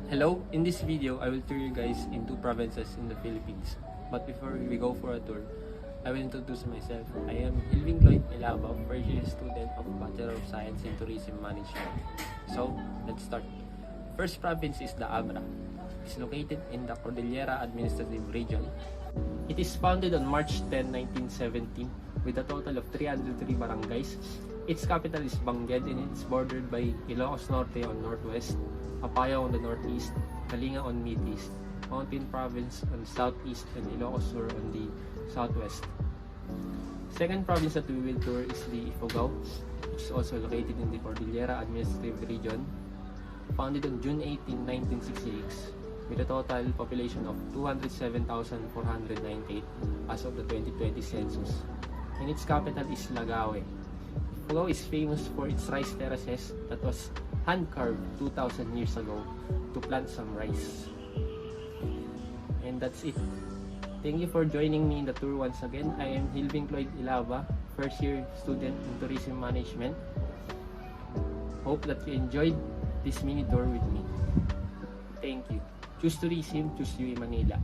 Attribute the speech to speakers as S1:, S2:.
S1: Hello, in this video, I will tour you guys in two provinces in the Philippines. But before we go for a tour, I will introduce myself. I am Hilving Lloyd Ilaba, first year student of Bachelor of Science in Tourism Management. So, let's start. First province is the Abra. It is located in the Cordillera Administrative Region. It is founded on March 10, 1917 with a total of 303 barangays. Its capital is Bangued and it's bordered by Ilocos Norte on northwest, Apayao on the northeast, Kalinga on mid-east, Mountain Province on southeast, and Ilocos Sur on the southwest. Second province that we will tour is the Ifugao, which is also located in the Cordillera Administrative Region. Founded on June 18, 1966, with a total population of 207,498 as of the 2020 census. And its capital is Lagawe. Ifugao is famous for its rice terraces that was hand-carved 2,000 years ago to plant some rice. And that's it. Thank you for joining me in the tour once again. I am Hilving Lloyd Ilaba, first year student in Tourism Management. Hope that you enjoyed this mini tour with me. Thank you. Choose Tourism, choose UAE Manila.